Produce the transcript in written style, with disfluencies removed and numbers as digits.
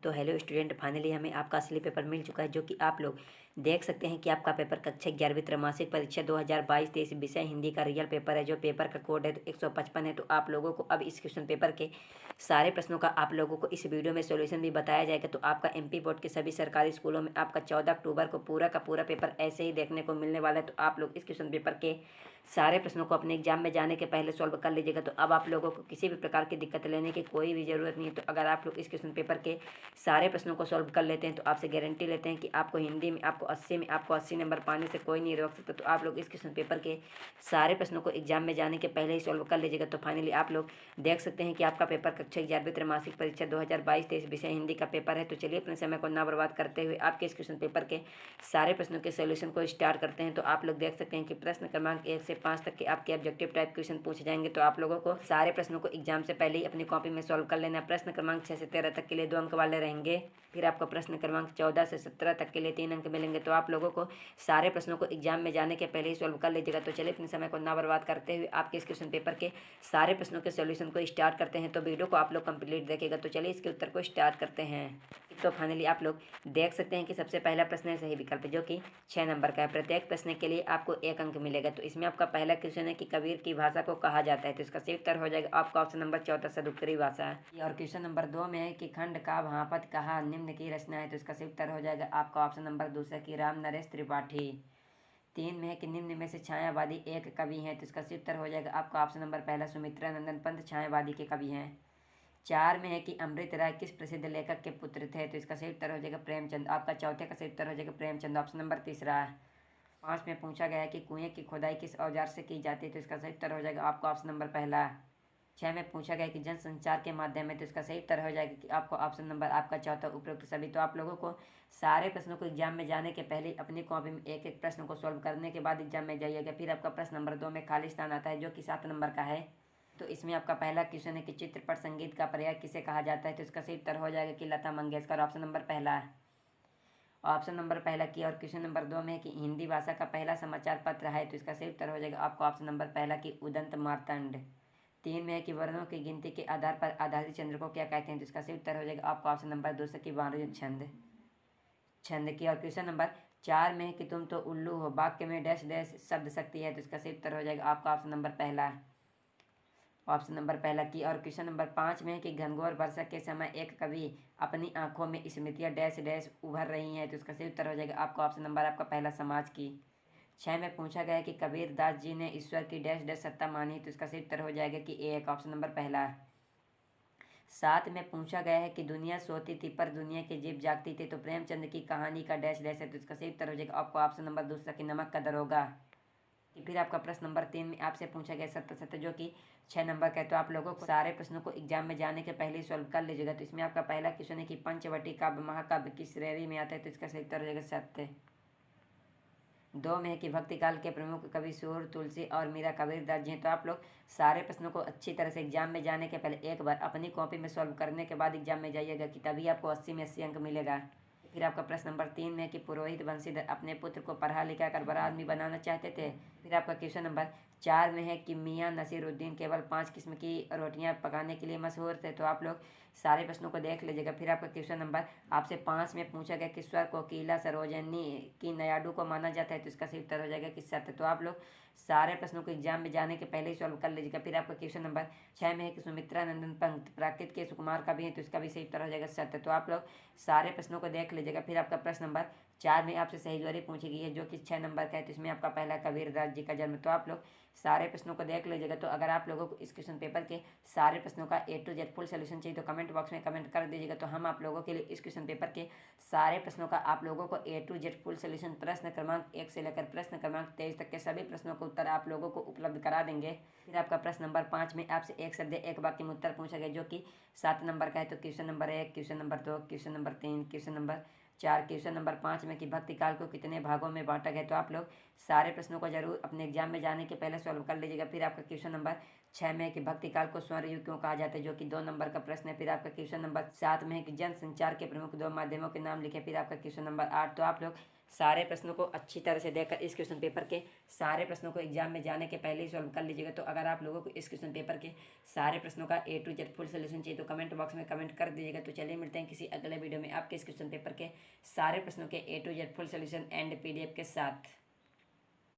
तो hello student, finally हमें आपका असली पेपर मिल चुका है, जो कि आप लोग देख सकते हैं कि आपका पेपर कक्षा 11वीं त्रैमासिक परीक्षा 2022-23 विषय हिंदी का रियल पेपर है। जो पेपर का कोड है 155 है। तो आप लोगों को अब इस क्वेश्चन पेपर के सारे प्रश्नों का आप लोगों को इस वीडियो में सॉल्यूशन भी बताया जाएगा। तो आपका एमपी बोर्ड के सभी सरकारी स्कूलों में आपका 14 अक्टूबर को पूरा का पूरा पेपर ऐसे ही देखने को मिलने वाला है। तो आप लोग इस क्वेश्चन पेपर के सारे प्रश्नों को अपने एग्जाम में जाने के पहले सॉल्व कर लीजिएगा। तो अब आप लोगों को किसी भी प्रकार की दिक्कत लेने की कोई भी ज़रूरत नहीं है। तो अगर आप लोग इस क्वेश्चन पेपर के सारे प्रश्नों को सॉल्व कर लेते हैं तो आपसे गारंटी लेते हैं कि आपको हिंदी में आपको 80 नंबर पाने से कोई नहीं रोक सकता। तो आप लोग इस क्वेश्चन पेपर के सारे प्रश्नों को एग्जाम में जाने के पहले ही सॉल्व कर लीजिएगा। तो फाइनली आप लोग देख सकते हैं कि आपका पेपर कक्षा 11वीं त्रैमासिक परीक्षा 2022-23 विषय हिंदी का पेपर है। तो चलिए अपने समय को ना बर्बाद करते हुए आपके इस क्वेश्चन पेपर के सारे प्रश्नों के सोल्यूशन को स्टार्ट करते हैं। तो आप लोग देख सकते हैं कि प्रश्न क्रमांक 1 से 5 तक के आपके ऑब्जेक्टिव टाइप क्वेश्चन पूछे जाएंगे। तो आप लोगों को सारे प्रश्नों को एग्जाम से पहले ही अपनी कॉपी में सॉल्व कर लेना है। प्रश्न क्रमांक 6 से 13 तक के लिए 2 अंक वाले रहेंगे। फिर आपको प्रश्न क्रमांक 14 से 17 तक के लिए 3 अंक मिलेंगे। तो आप लोगों को सारे प्रश्नों को एग्जाम में जाने के पहले ही सॉल्व कर लीजिएगा। तो चलिए अपने समय को ना बर्बाद करते हुए आपके इस क्वेश्चन पेपर के सारे प्रश्नों के सॉल्यूशन को स्टार्ट करते हैं। तो वीडियो को आप लोग कंप्लीट देखिएगा। तो चलिए इसके उत्तर को स्टार्ट करते हैं। तो फाइनली आप लोग देख सकते हैं कि सबसे पहला प्रश्न है सही विकल्प, जो कि 6 नंबर का है। प्रत्येक प्रश्न के लिए आपको 1 अंक मिलेगा। तो इसमें आपका पहला क्वेश्चन है कि कबीर की भाषा को कहा जाता है। तो इसका सही उत्तर हो जाएगा आपका ऑप्शन नंबर 14 सदुत्तरी भाषा है। और क्वेश्चन नंबर 2 में है कि खंड का भापत कहा निम्न की रचना है। तो इसका सही उत्तर हो जाएगा आपका ऑप्शन नंबर दूसरा की राम नरेश त्रिपाठी। 3 में है कि निम्न में से छायावादी एक कवि हैं। तो इसका सही उत्तर हो जाएगा आपका ऑप्शन नंबर पहला सुमित्रा नंदन पंत छायावादी के कवि हैं। 4 में है कि अमृत राय किस प्रसिद्ध लेखक के पुत्र थे। तो इसका सही उत्तर हो जाएगा प्रेमचंद। आपका चौथे का सही उत्तर हो जाएगा प्रेमचंद, ऑप्शन नंबर तीसरा है। 5 में पूछा गया है कि कुएं की खुदाई किस औजार से की जाती है। तो इसका सही उत्तर हो जाएगा आपका ऑप्शन नंबर पहला। 6 में पूछा गया कि जनसंचार के माध्यम में। तो इसका सही उत्तर हो जाएगा कि आपको ऑप्शन नंबर आपका चौथा उपरोक्त सभी। तो आप लोगों को सारे प्रश्नों को एग्जाम में जाने के पहले अपनी कॉपी में एक एक प्रश्न को सॉल्व करने के बाद एग्जाम में जाइएगा। फिर आपका प्रश्न नंबर 2 में खाली स्थान आता है, जो कि 7 नंबर का है। तो इसमें आपका पहला क्वेश्चन है कि चित्रपट संगीत का प्रयोग किसे कहा जाता है। तो इसका सही उत्तर हो जाएगा कि लता मंगेशकर, ऑप्शन नंबर पहला है। ऑप्शन नंबर पहला की। और क्वेश्चन नंबर 2 में कि हिंदी भाषा का पहला समाचार पत्र है। तो इसका सही उत्तर हो जाएगा आपका ऑप्शन नंबर पहला की उदंत मार्तंड। 3 में है कि वर्णों की गिनती के आधार पर आधारित चंद्र को क्या कहते हैं। तो इसका सही उत्तर हो जाएगा आपका ऑप्शन नंबर दूसरा की वाणिज्य छंद छंद की। और क्वेश्चन नंबर 4 में है कि तुम तो उल्लू हो वाक्य में डैश डैश शब्द शक्ति है। तो इसका सही उत्तर हो जाएगा आपका ऑप्शन नंबर पहला है, ऑप्शन नंबर पहला की। और क्वेश्चन नंबर 5 में है कि घनघोर वर्षा के समय एक कवि अपनी आंखों में स्मृतियां डैश डैश उभर रही हैं। तो इसका सही उत्तर हो जाएगा आपका ऑप्शन नंबर आपका पहला समाज की। 6 में पूछा गया है कि कबीर दास जी ने ईश्वर की डैश डैश सत्ता मानी। तो इसका सही उत्तर हो जाएगा कि एक, ऑप्शन नंबर पहला है। 7 में पूछा गया है कि दुनिया सोती थी पर दुनिया के जीव जागती थी। तो प्रेमचंद की कहानी का डैश डैश है। तो इसका सही उत्तर हो जाएगा आपको ऑप्शन नंबर दूसरा की नमक का दरोगा। फिर आपका प्रश्न नंबर 3 में आपसे पूछा गया सत्य सत्य, जो कि 6 नंबर का है। तो आप लोगों को सारे प्रश्नों को एग्जाम में जाने के पहले ही सॉल्व कर लीजिएगा। तो इसमें आपका पहला क्वेश्चन है कि पंचवटी काव्य महाकाव्य किस श्रेणी में आता है। तो इसका सही उत्तर हो जाएगा सत्य। 2 में है कि भक्ति काल के प्रमुख कवि सूर तुलसी और मीरा कबीरदास जी हैं। तो आप लोग सारे प्रश्नों को अच्छी तरह से एग्जाम में जाने के पहले एक बार अपनी कॉपी में सॉल्व करने के बाद एग्जाम में जाइएगा, कि तभी आपको 80 में 80 अंक मिलेगा। फिर आपका प्रश्न नंबर 3 में कि पुरोहित वंशीधर अपने पुत्र को पढ़ा लिखा कर बड़ा आदमी बनाना चाहते थे। फिर आपका क्वेश्चन नंबर 4 में है कि मियाँ नसीरुद्दीन केवल 5 किस्म की रोटियां पकाने के लिए मशहूर थे। तो आप लोग सारे प्रश्नों को देख लीजिएगा। फिर आपका क्वेश्चन नंबर आपसे 5 में पूछा गया कि स्वर कोकिला सरोजनी की नयाडू को माना जाता है। तो इसका सही उत्तर हो जाएगा कि सत्य। तो आप लोग सारे प्रश्नों को एग्जाम में जाने के पहले ही सॉल्व कर लीजिएगा। फिर आपका क्वेश्चन नंबर 6 में है कि सुमित्रा नंदन पंत प्राकृत के सुकुमार कवि हैं। तो इसका भी सही उत्तर हो जाएगा सत्य। तो आप लोग सारे प्रश्नों को देख लीजिएगा। फिर आपका प्रश्न नंबर 4 में आपसे सही जोड़ी पूछी गई है, जो कि 6 नंबर का है। तो इसमें आपका पहला कबीरदास जी का जन्म। तो आप लोग सारे प्रश्नों को देख लीजिएगा। तो अगर आप लोगों को इस क्वेश्चन पेपर के सारे प्रश्नों का A to Z full solution चाहिए तो कमेंट बॉक्स में कमेंट कर दीजिएगा। तो हम आप लोगों के लिए इस क्वेश्चन पेपर के सारे प्रश्नों का आप लोगों को A to Z full solution प्रश्न क्रमांक 1 से लेकर प्रश्न क्रमांक 23 तक के सभी प्रश्नों का उत्तर आप लोगों को उपलब्ध करा देंगे। फिर आपका प्रश्न नंबर 5 में आपसे एक शब्द एक वाक्य में उत्तर पूछा गया, जो कि 7 नंबर का है। तो question number 1, question number 2, question number 3, question number 4, question number 5 में कि भक्ति काल को कितने भागों में बांटा गया। तो आप लोग सारे प्रश्नों को जरूर अपने एग्जाम में जाने के पहले सॉल्व कर लीजिएगा। फिर आपका क्वेश्चन नंबर 6 में है कि भक्ति काल को स्वर्ण युग क्यों कहा जाता है, जो कि 2 नंबर का प्रश्न है। फिर आपका क्वेश्चन नंबर 7 में है कि जन संचार के प्रमुख 2 माध्यमों के नाम लिखे। फिर आपका क्वेश्चन नंबर 8। तो आप लोग सारे प्रश्नों को अच्छी तरह से देखकर इस क्वेश्चन पेपर के सारे प्रश्नों को एग्जाम में जाने के पहले ही सॉल्व कर लीजिएगा। तो अगर आप लोगों को इस क्वेश्चन पेपर के सारे प्रश्नों का A to Z full solution चाहिए तो कमेंट बॉक्स में कमेंट कर दीजिएगा। तो चलिए मिलते हैं किसी अगले वीडियो में आपके इस क्वेश्चन पेपर के सारे प्रश्नों के A to Z full solution and PDF के साथ।